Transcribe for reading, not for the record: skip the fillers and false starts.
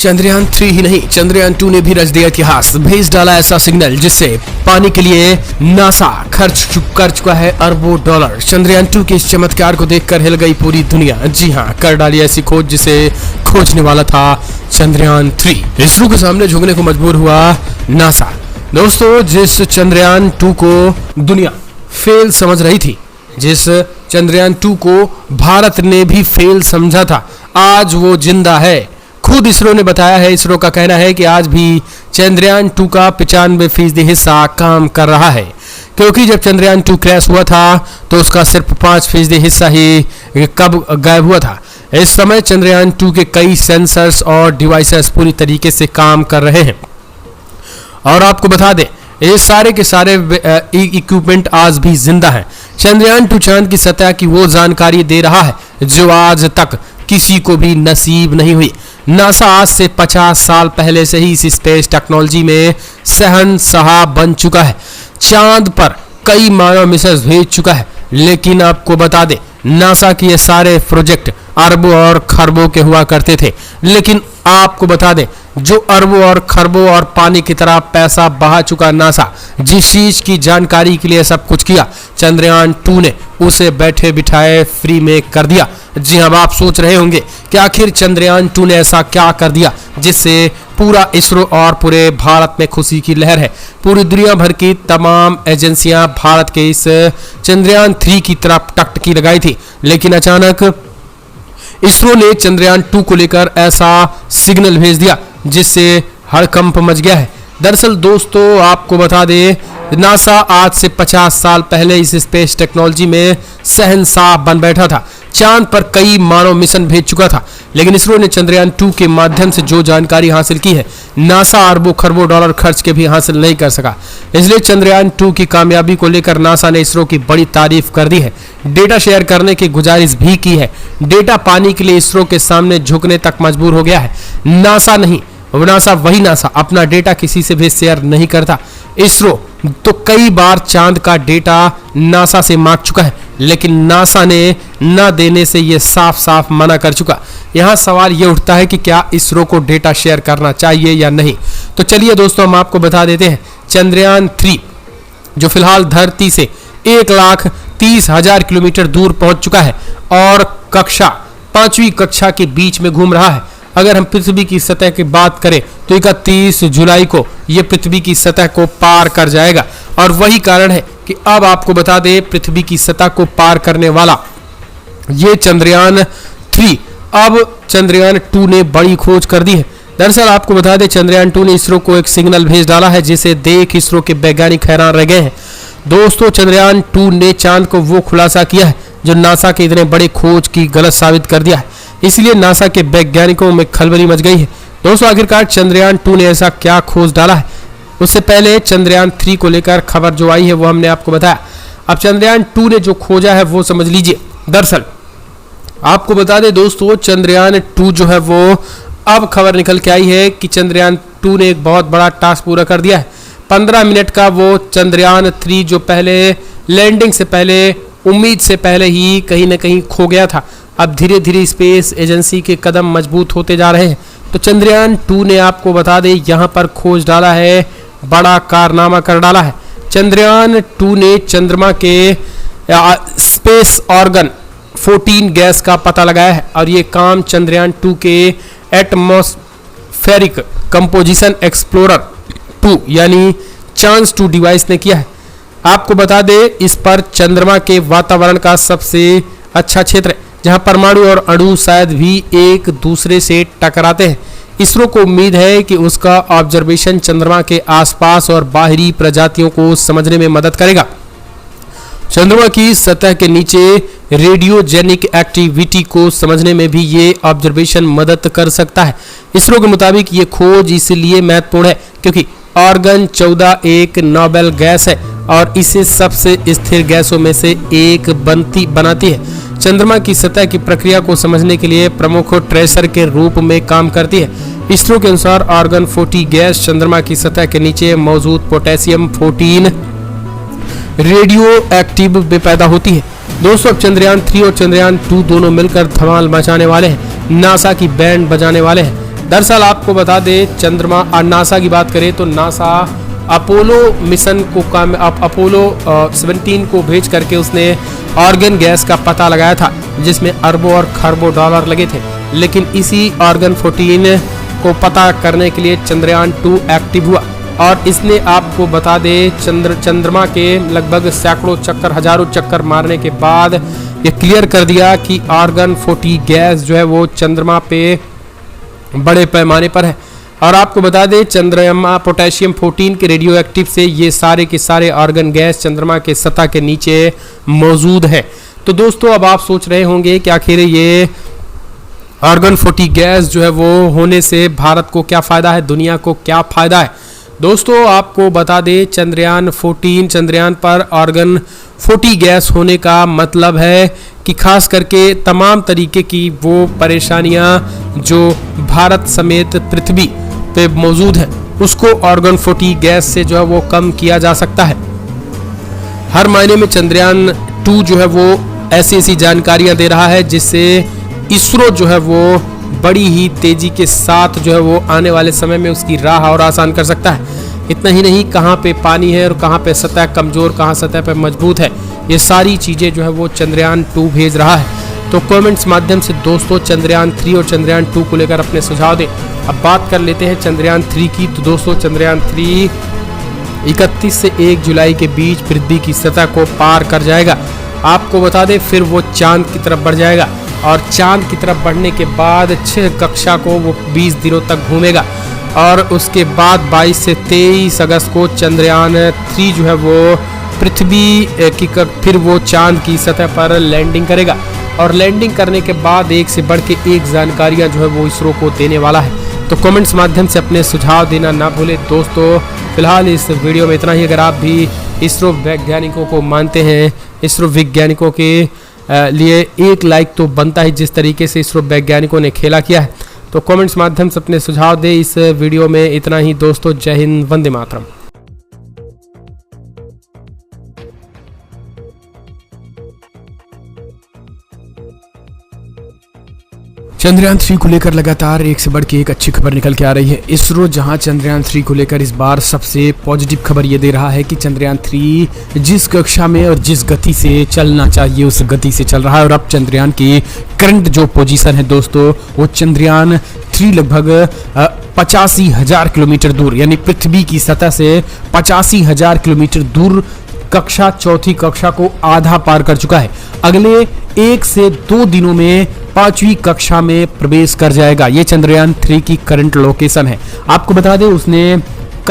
चंद्रयान 3 ही नहीं, चंद्रयान 2 ने भी रच दिया इतिहास। भेज डाला ऐसा सिग्नल जिससे पाने के लिए नासा खर्च कर चुका है अरबों डॉलर। चंद्रयान 2 के इस चमत्कार को देखकर हिल गई पूरी दुनिया। जी हाँ, कर डाली ऐसी खोज जिसे खोजने वाला था चंद्रयान 3। इसरो के सामने झुकने को मजबूर हुआ नासा। दोस्तों, जिस चंद्रयान 2 को दुनिया फेल समझ रही थी, जिस चंद्रयान 2 को भारत ने भी फेल समझा था, आज वो जिंदा है। खुद इसरो ने बताया है। इसरो का कहना है कि आज भी चंद्रयान 2 का 95% हिस्सा काम कर रहा है, क्योंकि जब चंद्रयान 2 क्रैश हुआ था तो उसका सिर्फ 5% हिस्सा ही कब गायब हुआ था। इस समय चंद्रयान 2 के कई सेंसर्स और डिवाइसेस पूरी तरीके से काम कर रहे हैं। और आपको बता दें, ये सारे के सारे इक्विपमेंट आज भी जिंदा हैं। चंद्रयान 2 चांद की सतह की वो जानकारी दे रहा है जो आज तक किसी को भी नसीब नहीं हुई। नासा आज से 50 साल पहले से ही इस स्पेस टेक्नोलॉजी में शहंशाह बन चुका है। चांद पर कई मानव मिशन भेज चुका है। लेकिन आपको बता दें, नासा के ये सारे प्रोजेक्ट अरबों और खरबों के हुआ करते थे। लेकिन आपको बता दें, जो अरबों और खरबों और पानी की तरह पैसा बहा चुका नासा, जिस चीज की जानकारी के लिए सब कुछ किया, चंद्रयान 2 ने उसे बैठे बिठाए फ्री में कर दिया। जी हाँ, आप सोच रहे होंगे कि आखिर चंद्रयान 2 ने ऐसा क्या कर दिया जिससे पूरा इसरो और पूरे भारत में खुशी की लहर है। पूरी दुनिया भर की तमाम एजेंसियां भारत के इस चंद्रयान 3 की तरफ टकटकी लगाई थी। लेकिन अचानक इसरो ने चंद्रयान 2 को लेकर ऐसा सिग्नल भेज दिया जिससे हड़कंप मच गया है। दरअसल दोस्तों, आपको बता दें, नासा आज से 50 साल पहले इस स्पेस टेक्नोलॉजी में शहंशाह बन बैठा था। चांद पर कई मानव मिशन भेज चुका था। लेकिन इसरो ने चंद्रयान 2 के माध्यम से जो जानकारी हासिल की है, नासा अरबों खरबों डॉलर खर्च के भी हासिल नहीं कर सका। इसलिए चंद्रयान 2 की कामयाबी को लेकर नासा ने इसरो की बड़ी तारीफ कर दी है। डेटा शेयर करने की गुजारिश भी की है। डेटा पाने के लिए इसरो के सामने झुकने तक मजबूर हो गया है। नासा नहीं, नासा वही नासा अपना डेटा किसी से भी शेयर नहीं करता। इसरो तो कई बार चांद का डेटा नासा से मांग चुका है, लेकिन नासा ने न देने से यह साफ साफ मना कर चुका। यहां सवाल यह उठता है कि क्या इसरो को डेटा शेयर करना चाहिए या नहीं। तो चलिए दोस्तों, हम आपको बता देते हैं, चंद्रयान 3 जो फिलहाल धरती से 1,30,000 किलोमीटर दूर पहुंच चुका है और कक्षा 5वीं कक्षा के बीच में घूम रहा है। अगर हम पृथ्वी की सतह की बात करें तो 31 जुलाई को यह पृथ्वी की सतह को पार कर जाएगा। और वही कारण है कि अब आपको बता दें, पृथ्वी की सतह को पार करने वाला ये चंद्रयान 3, अब चंद्रयान 2 ने बड़ी खोज कर दी है। दरअसल आपको बता दें, चंद्रयान 2 ने इसरो को एक सिग्नल भेज डाला है जिसे देख इसरो के वैज्ञानिक हैरान रह गए हैं। दोस्तों, चंद्रयान 2 ने चांद को वो खुलासा किया है जो नासा के इतने बड़े खोज की गलत साबित कर दिया है। इसलिए नासा के वैज्ञानिकों में खलबली मच गई है। दोस्तों, आखिरकार चंद्रयान 2 ने ऐसा क्या खोज डाला है। उससे पहले चंद्रयान 3 को लेकर खबर जो आई है वो हमने आपको बताया। अब चंद्रयान 2 ने जो खोजा है वो समझ लीजिए। दरअसल आपको बता दें दोस्तों, चंद्रयान 2 जो है वो अब खबर निकल के आई है कि चंद्रयान 2 ने एक बहुत बड़ा टास्क पूरा कर दिया है। 15 मिनट का वो चंद्रयान 3 जो पहले लैंडिंग से पहले, उम्मीद से पहले ही कहीं ना कहीं खो गया था, अब धीरे धीरे स्पेस एजेंसी के कदम मजबूत होते जा रहे हैं। तो चंद्रयान 2 ने आपको बता दें यहाँ पर खोज डाला है, बड़ा कारनामा कर डाला है। चंद्रयान 2 ने चंद्रमा के स्पेस ऑर्गन 14 गैस का पता लगाया है और ये काम चंद्रयान 2 के एटमॉस्फेरिक कंपोजिशन एक्सप्लोरर 2 यानी चांस 2 डिवाइस ने किया है। आपको बता दें, इस पर चंद्रमा के वातावरण का सबसे अच्छा क्षेत्र है जहां परमाणु और अणु शायद भी एक दूसरे से टकराते हैं। इसरो को उम्मीद है कि उसका ऑब्जर्वेशन चंद्रमा के आसपास और बाहरी प्रजातियों को समझने में मदद करेगा। चंद्रमा की सतह के नीचे रेडियोजेनिक एक्टिविटी को समझने में भी ये ऑब्जर्वेशन मदद कर सकता है। इसरो के मुताबिक ये खोज इसलिए महत्वपूर्ण है क्योंकि ऑर्गन 14 एक नोबेल गैस है और इसे सबसे स्थिर गैसों में से एक बनाती है। चंद्रमा की सतह की प्रक्रिया को समझने के लिए प्रमुख ट्रेसर के रूप में काम करती है। इसरो के अनुसार ऑर्गन 40 गैस चंद्रमा की सतह के नीचे मौजूद पोटेशियम 14 रेडियो एक्टिव में पैदा होती है। दोस्तों, अब चंद्रयान 3 और चंद्रयान 2 दोनों मिलकर धमाल मचाने वाले हैं, नासा की बैंड बजाने वाले हैं। दरअसल आपको बता दें, चंद्रमा और नासा की बात करें तो नासा अपोलो मिशन को अपोलो 17 को भेज करके उसने ऑर्गन गैस का पता लगाया था, जिसमें अरबों और खरबों डॉलर लगे थे। लेकिन इसी ऑर्गन 14 को पता करने के लिए चंद्रयान 2 एक्टिव हुआ और इसने, आपको बता दें, चंद्रमा के लगभग सैकड़ों चक्कर, हजारों चक्कर मारने के बाद ये क्लियर कर दिया कि ऑर्गन 40 गैस जो है वो चंद्रमा पे बड़े पैमाने पर है। और आपको बता दें, चंद्रमा पोटेशियम 14 के रेडियो एक्टिव से ये सारे के सारे ऑर्गन गैस चंद्रमा के सतह के नीचे मौजूद है। तो दोस्तों, अब आप सोच रहे होंगे कि आखिर ये ऑर्गन 40 गैस जो है वो होने से भारत को क्या फायदा है, दुनिया को क्या फायदा है। दोस्तों, आपको बता दें, चंद्रयान 14 चंद्रयान पर ऑर्गन 40 गैस होने का मतलब है कि खास करके तमाम तरीके की वो परेशानियां जो भारत समेत पृथ्वी पे मौजूद है, उसको ऑर्गन 40 गैस से जो है वो कम किया जा सकता है। हर महीने में चंद्रयान 2 जो है वो ऐसी जानकारियां दे रहा है जिससे इसरो जो है वो बड़ी ही तेजी के साथ जो है वो आने वाले समय में उसकी राह और आसान कर सकता है। इतना ही नहीं, कहाँ पे पानी है और कहाँ पे सतह कमजोर, कहाँ सतह पे मजबूत है, ये सारी चीजें जो है वो चंद्रयान 2 भेज रहा है। तो कमेंट्स माध्यम से दोस्तों चंद्रयान 3 और चंद्रयान 2 को लेकर अपने सुझाव दें। अब बात कर लेते हैं चंद्रयान 3 की। तो दोस्तों, चंद्रयान 3 31 से 1 जुलाई के बीच पृथ्वी की सतह को पार कर जाएगा। आपको बता दें, फिर वो चांद की तरफ बढ़ जाएगा और चांद की तरफ बढ़ने के बाद 6 कक्षा को वो 20 दिनों तक घूमेगा और उसके बाद 22 से 23 अगस्त को चंद्रयान 3 जो है वो पृथ्वी की फिर वो चांद की सतह पर लैंडिंग करेगा और लैंडिंग करने के बाद एक से बढ़ के एक जानकारियां जो है वो इसरो को देने वाला है। तो कमेंट्स माध्यम से अपने सुझाव देना ना भूलें। दोस्तों, फिलहाल इस वीडियो में इतना ही। अगर आप भी इसरो वैज्ञानिकों को मानते हैं, इसरो वैज्ञानिकों के लिए एक लाइक तो बनता है, जिस तरीके से इसरो वैज्ञानिकों ने खेला किया है। तो कमेंट्स माध्यम से अपने सुझाव दें। इस वीडियो में इतना ही दोस्तों। जय हिंद, वंदे मातरम। चंद्रयान 3 को लेकर लगातार एक से बढ़ के एक अच्छी खबर निकल के आ रही है। इसरो जहां चंद्रयान 3 को लेकर इस बार सबसे पॉजिटिव खबर ये दे रहा है कि चंद्रयान 3 जिस कक्षा में और जिस गति से चलना चाहिए उस गति से चल रहा है। और अब चंद्रयान की करंट जो पोजीशन है दोस्तों, वो चंद्रयान 3 लगभग 85,000 किलोमीटर दूर, यानी पृथ्वी की सतह से 85,000 किलोमीटर दूर कक्षा, चौथी कक्षा को आधा पार कर चुका है। अगले 1 से 2 दिनों में 5वीं कक्षा में प्रवेश कर जाएगा। ये चंद्रयान 3 की करंट लोकेशन है। आपको बता दें, उसने